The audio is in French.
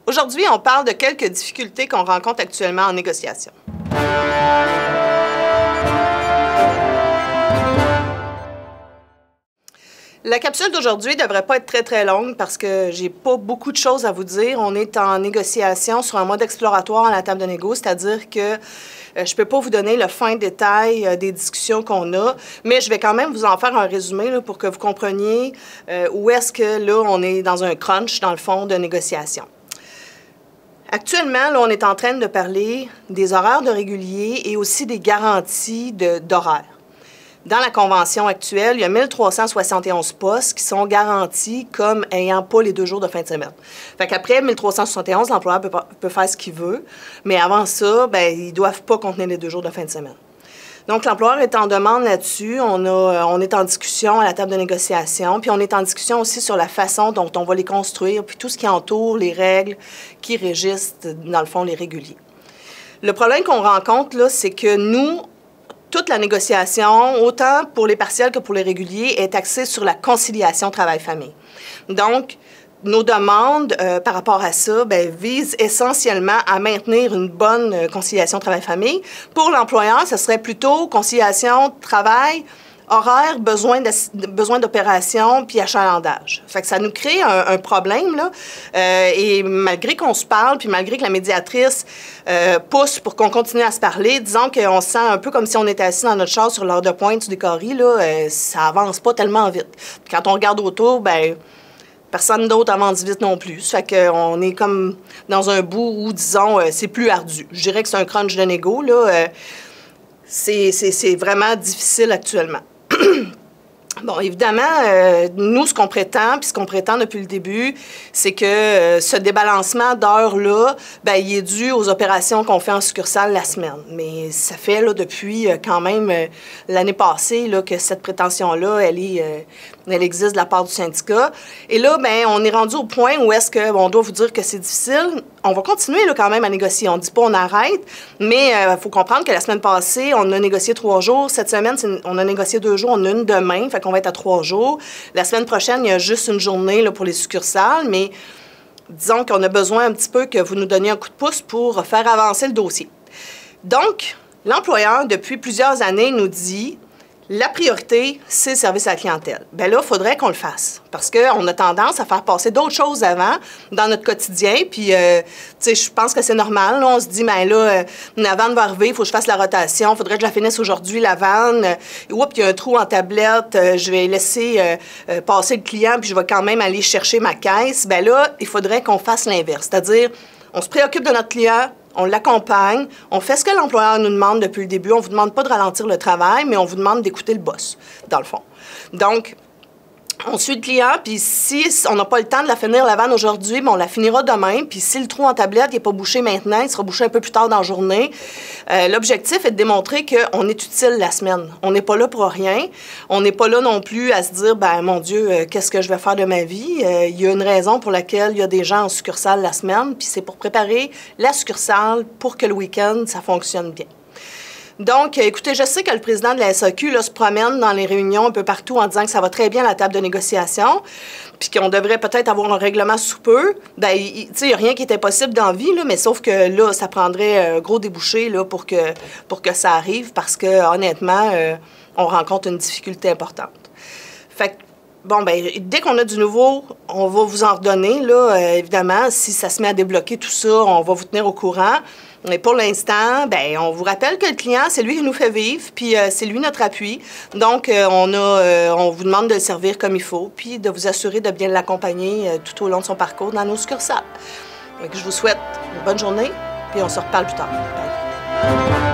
Aujourd'hui, on parle de quelques difficultés qu'on rencontre actuellement en négociation. La capsule d'aujourd'hui ne devrait pas être très longue parce que j'ai pas beaucoup de choses à vous dire. On est en négociation sur un mode exploratoire à la table de négo, c'est-à-dire que je peux pas vous donner le fin détail des discussions qu'on a, mais je vais quand même vous en faire un résumé là, pour que vous compreniez où est-ce que là, on est dans un crunch, dans le fond, de négociation. Actuellement, là, on est en train de parler des horaires de réguliers et aussi des garanties d'horaires. Dans la convention actuelle, il y a 1371 postes qui sont garantis comme ayant pas les 2 jours de fin de semaine. Fait qu'après 1371, l'employeur peut faire ce qu'il veut, mais avant ça, bien, ils ne doivent pas contenir les 2 jours de fin de semaine. Donc, l'employeur est en demande là-dessus. On est en discussion à la table de négociation, puis on est en discussion aussi sur la façon dont on va les construire, puis tout ce qui entoure les règles qui régissent, dans le fond, les réguliers. Le problème qu'on rencontre, là, c'est que nous, toute la négociation, autant pour les partiels que pour les réguliers, est axée sur la conciliation travail-famille. Donc, nos demandes par rapport à ça visent essentiellement à maintenir une bonne conciliation travail-famille. Pour l'employeur, ce serait plutôt conciliation travail, horaire, besoin d'opération, puis achalandage. Fait que ça nous crée un problème, là. Et malgré qu'on se parle, puis malgré que la médiatrice pousse pour qu'on continue à se parler, disons qu'on se sent un peu comme si on était assis dans notre char sur l'heure de pointe du décoris, là, ça avance pas tellement vite. Puis quand on regarde autour, personne d'autre avance vite non plus. Ça fait qu'on est comme dans un bout où, disons, c'est plus ardu. Je dirais que c'est un crunch de négo, là. C'est vraiment difficile actuellement. Bon, évidemment, nous, ce qu'on prétend, puis ce qu'on prétend depuis le début, c'est que ce débalancement d'heures-là, il est dû aux opérations qu'on fait en succursale la semaine. Mais ça fait là, depuis quand même l'année passée là, que cette prétention-là, elle existe de la part du syndicat. Et là, on est rendu au point où est-ce qu'on doit vous dire que c'est difficile. On va continuer là, quand même à négocier. On ne dit pas on arrête, mais il faut comprendre que la semaine passée, on a négocié 3 jours. Cette semaine, on a négocié 2 jours. On a une demain, fait qu'on va être à 3 jours. La semaine prochaine, il y a juste une journée là, pour les succursales, mais disons qu'on a besoin un petit peu que vous nous donniez un coup de pouce pour faire avancer le dossier. Donc, l'employeur, depuis plusieurs années, nous dit la priorité, c'est le service à la clientèle. Bien là, il faudrait qu'on le fasse parce qu'on a tendance à faire passer d'autres choses avant dans notre quotidien. Puis, tu sais, je pense que c'est normal. Là, on se dit, bien là, la vanne va arriver, il faut que je fasse la rotation, il faudrait que je la finisse aujourd'hui, la vanne. Oups, il y a un trou en tablette, je vais laisser passer le client, puis je vais quand même aller chercher ma caisse. Bien là, il faudrait qu'on fasse l'inverse. C'est-à-dire, on se préoccupe de notre client, on l'accompagne, on fait ce que l'employeur nous demande depuis le début. On ne vous demande pas de ralentir le travail, mais on vous demande d'écouter le boss, dans le fond. Donc, on suit le client, puis si on n'a pas le temps de la finir la vanne aujourd'hui, on la finira demain. Puis si le trou en tablette n'est pas bouché maintenant, il sera bouché un peu plus tard dans la journée. L'objectif est de démontrer qu'on est utile la semaine. On n'est pas là pour rien. On n'est pas là non plus à se dire, mon Dieu, qu'est-ce que je vais faire de ma vie? Il y a une raison pour laquelle il y a des gens en succursale la semaine, puis c'est pour préparer la succursale pour que le week-end, ça fonctionne bien. Donc, écoutez, je sais que le président de la SAQ là, se promène dans les réunions un peu partout en disant que ça va très bien à la table de négociation, puis qu'on devrait peut-être avoir un règlement sous peu. Bien, tu sais, il n'y a rien qui est impossible dans la vie, là, mais sauf que là, ça prendrait un gros débouché là, pour que ça arrive parce que, honnêtement, on rencontre une difficulté importante. Fait que, bon, dès qu'on a du nouveau, on va vous en redonner, là, évidemment. Si ça se met à débloquer tout ça, on va vous tenir au courant. Mais pour l'instant, on vous rappelle que le client, c'est lui qui nous fait vivre, puis c'est lui notre appui. Donc, on vous demande de le servir comme il faut, puis de vous assurer de bien l'accompagner tout au long de son parcours dans nos succursales. Donc, je vous souhaite une bonne journée, puis on se reparle plus tard. Bye.